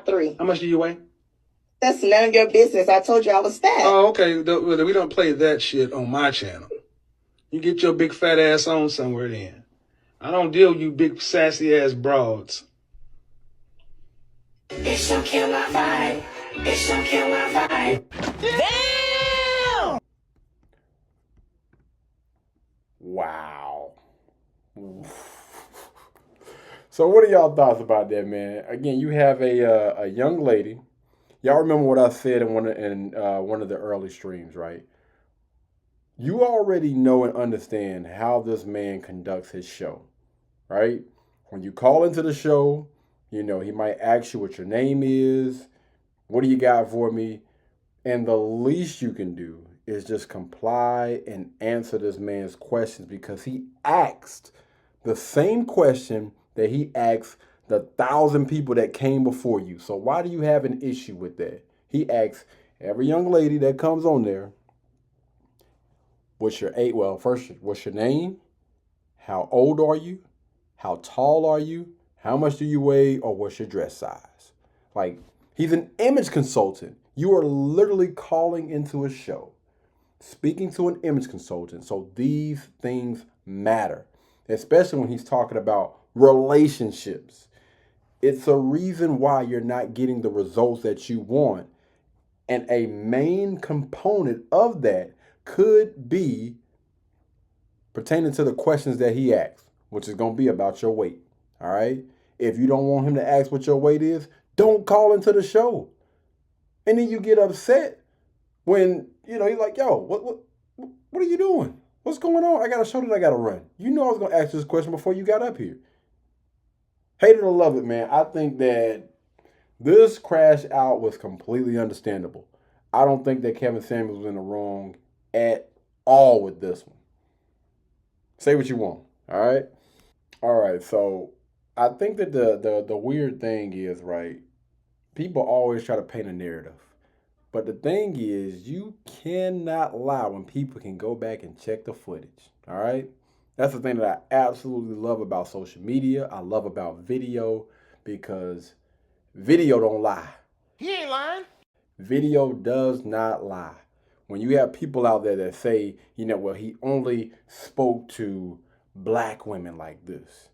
5'3". How much do you weigh? That's none of your business. I told you I was fat. Oh, okay. We don't play that shit on my channel. You get your big fat ass on somewhere then. I don't deal with you big sassy ass broads. Bitch, don't kill my vibe. Bitch, don't kill my vibe. Damn! Wow. So what are y'all thoughts about that, man? Again, you have a young lady. Y'all remember what I said in one of the early streams, right? You already know and understand how this man conducts his show, right? When you call into the show, you know, he might ask you what your name is, what do you got for me? And the least you can do is just comply and answer this man's questions, because he asked the same question that he asked the 1,000 people that came before you. So why do you have an issue with that? He asks every young lady that comes on there, what's your name? How old are you? How tall are you? How much do you weigh? Or what's your dress size? Like, he's an image consultant. You are literally calling into a show, speaking to an image consultant. So these things matter, especially when he's talking about relationships. It's a reason why you're not getting the results that you want. And a main component of that could be pertaining to the questions that he asks, which is going to be about your weight. All right. If you don't want him to ask what your weight is, don't call into the show. And then you get upset when, you know, he's like, yo, what are you doing? What's going on? I got a show that I got to run. You know I was going to ask this question before you got up here. Hate it or love it, man. I think that this crash out was completely understandable. I don't think that Kevin Samuels was in the wrong at all with this one. Say what you want, all right? All right, so I think that the weird thing is, right, people always try to paint a narrative. But the thing is, you cannot lie when people can go back and check the footage, all right? That's the thing that I absolutely love about social media. I love about video, because video don't lie. He ain't lying. Video does not lie. When you have people out there that say, you know, well, he only spoke to black women like this.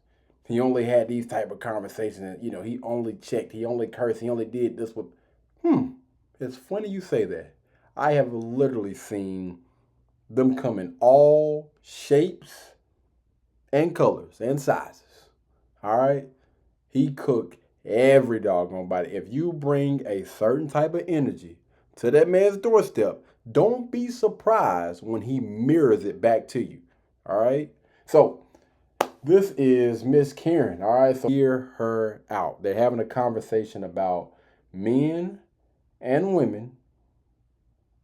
He only had these type of conversations, and, you know, he only checked, he only cursed, he only did this with, It's funny you say that. I have literally seen them come in all shapes and colors and sizes. All right? He cooked every doggone body. If you bring a certain type of energy to that man's doorstep, don't be surprised when he mirrors it back to you. All right? So this is Miss Karen. All right? So hear her out. They're having a conversation about men and women,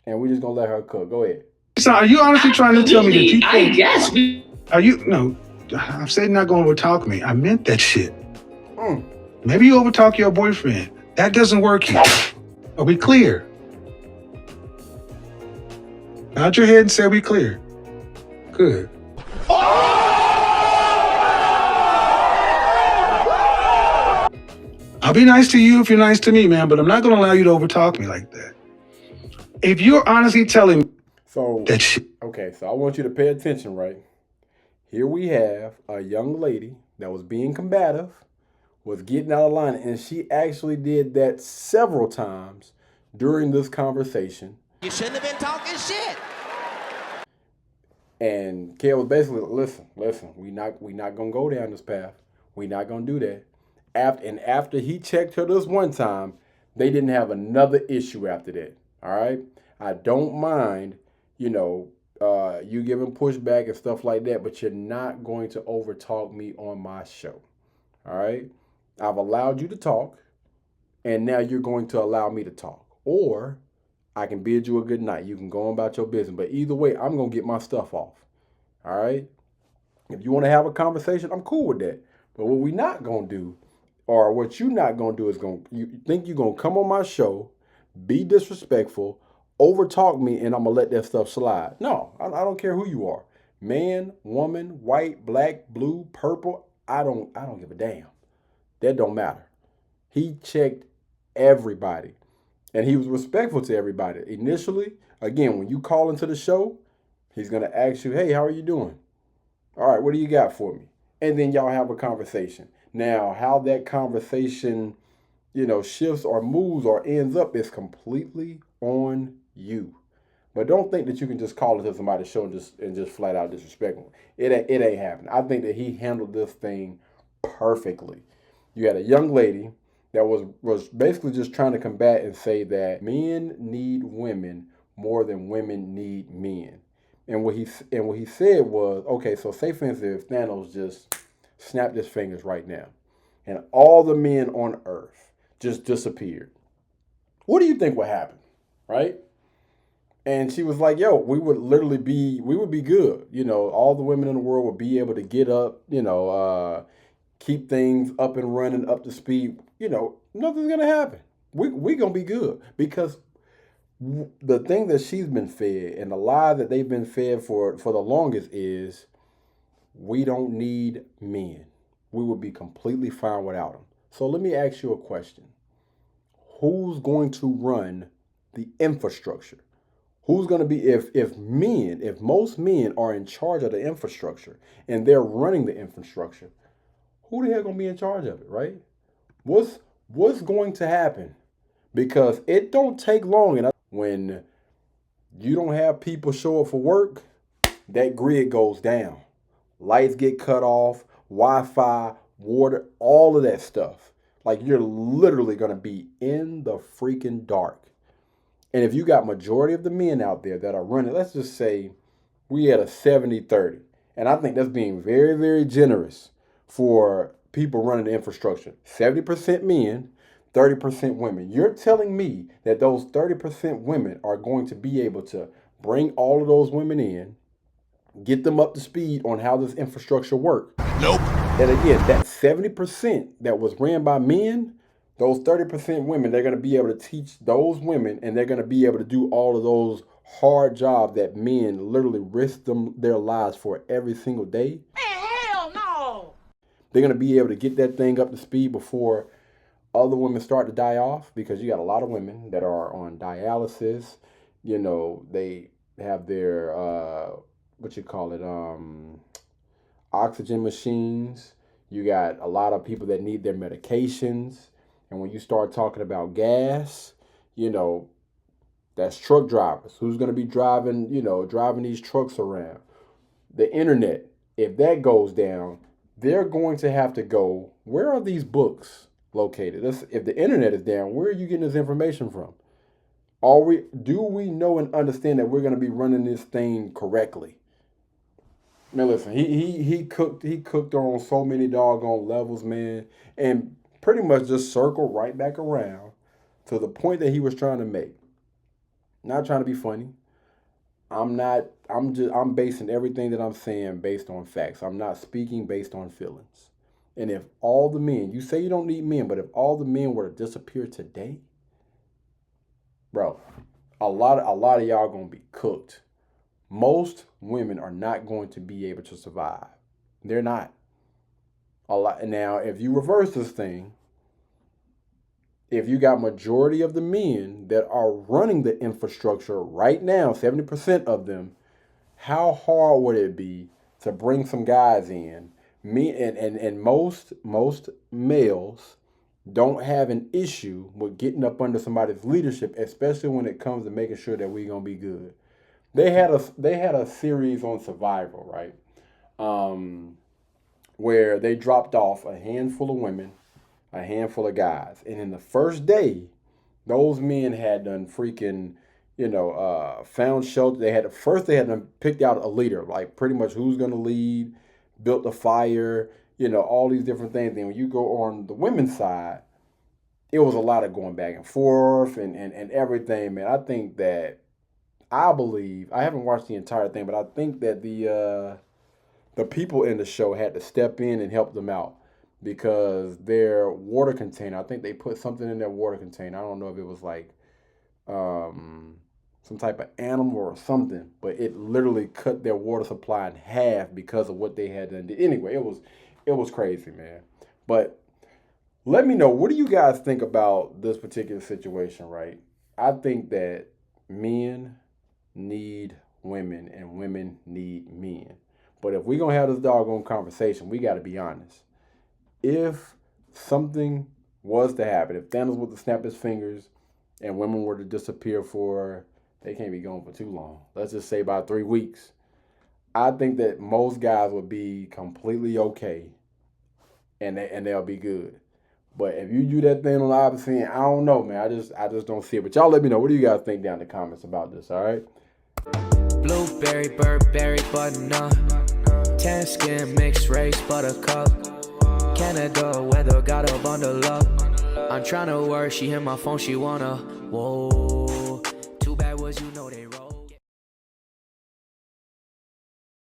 and we're just going to let her cook. Go ahead. So are you honestly trying to tell me that you think... I guess. Are you... No, I'm saying not going to overtalk me. I meant that shit. Maybe you overtalk your boyfriend. That doesn't work here. Are we clear? Nod your head and say we clear. Good. I'll be nice to you if you're nice to me, man, but I'm not going to allow you to overtalk me like that. If you're honestly telling me that shit... Okay, so I want you to pay attention, right? Here we have a young lady that was being combative, was getting out of line, and she actually did that several times during this conversation. You shouldn't have been talking shit. And Kale was basically, listen, we not gonna go down this path. We not gonna do that. After he checked her this one time, they didn't have another issue after that. All right. I don't mind, you know, you giving pushback and stuff like that, but you're not going to overtalk me on my show. All right. I've allowed you to talk, and now you're going to allow me to talk. Or I can bid you a good night. You can go on about your business. But either way, I'm going to get my stuff off. All right? If you want to have a conversation, I'm cool with that. But what we're not going to do, or what you're not going to do, is you think you're going to come on my show, be disrespectful, overtalk me, and I'm going to let that stuff slide. No, I don't care who you are. Man, woman, white, black, blue, purple, I don't give a damn. That don't matter. He checked everybody. And he was respectful to everybody. Initially, again, when you call into the show, he's going to ask you, hey, how are you doing? All right, what do you got for me? And then y'all have a conversation. Now, how that conversation, shifts or moves or ends up is completely on you. But don't think that you can just call into somebody's show and just flat out disrespect them. It ain't happening. I think that he handled this thing perfectly. You had a young lady that was basically just trying to combat and say that men need women more than women need men. And what he said was, okay, so say for instance, if Thanos just snapped his fingers right now, and all the men on Earth just disappeared, what do you think would happen, right? And she was like, yo, we would be good. All the women in the world would be able to get up, keep things up and running, up to speed. Nothing's going to happen. We going to be good because the thing that she's been fed and the lie that they've been fed for the longest is we don't need men. We would be completely fine without them. So let me ask you a question. Who's going to run the infrastructure? Who's going to be, if most men are in charge of the infrastructure and they're running the infrastructure, who the hell going to be in charge of it, right? What's going to happen? Because it don't take long. And when you don't have people show up for work, that grid goes down. Lights get cut off, Wi-Fi, water, all of that stuff. Like you're literally going to be in the freaking dark. And if you got majority of the men out there that are running, let's just say we had a 70-30. And I think that's being very, very generous for people running the infrastructure. 70% men, 30% women. You're telling me that those 30% women are going to be able to bring all of those women in, get them up to speed on how this infrastructure works? Nope. And again, that 70% that was ran by men, those 30% women, they're going to be able to teach those women, and they're going to be able to do all of those hard jobs that men literally risk their lives for every single day. Hell no. They're going to be able to get that thing up to speed before other women start to die off, because you got a lot of women that are on dialysis. They have their, oxygen machines. You got a lot of people that need their medications. And when you start talking about gas, that's truck drivers. Who's going to be driving these trucks around? The internet, if that goes down, they're going to have to go, where are these books located? If the internet is down, where are you getting this information from? Do we know and understand that we're going to be running this thing correctly? Man, listen, he cooked on so many doggone levels, man, and pretty much just circled right back around to the point that he was trying to make. Not trying to be funny. I'm basing everything that I'm saying based on facts. I'm not speaking based on feelings. And if all the men, you say you don't need men, but if all the men were to disappear today, bro, a lot of y'all gonna be cooked. Most women are not going to be able to survive. They're not. Now, if you reverse this thing, if you got majority of the men that are running the infrastructure right now, 70% of them, how hard would it be to bring some guys in? And most males don't have an issue with getting up under somebody's leadership, especially when it comes to making sure that we're gonna be good. They had a series on Survival, right? Where they dropped off a handful of women, a handful of guys, and in the first day, those men had done freaking, found shelter. They had done picked out a leader, like pretty much who's gonna lead, built a fire, all these different things. Then when you go on the women's side, it was a lot of going back and forth and everything, man. I believe, I haven't watched the entire thing, but I think that the people in the show had to step in and help them out, because their water container, I think they put something in their water container. I don't know if it was like some type of animal or something, but it literally cut their water supply in half because of what they had done. Anyway, it was crazy, man. But Let me know, what do you guys think about this particular situation, right? I think that men need women and women need men. But if we're going to have this doggone conversation, we got to be honest. If something was to happen, if Thanos was to snap his fingers and women were to disappear they can't be gone for too long. Let's just say about 3 weeks. I think that most guys would be completely okay and they'll be good. But if you do that thing on the opposite end, I don't know, man. I just don't see it. But y'all let me know. What do you guys think down in the comments about this, all right? Blueberry, Burberry, button-up. Tan skin, mixed race, buttercup. Canada weather, got a bundle up. I'm tryna work, she hit my phone, she wanna, whoa.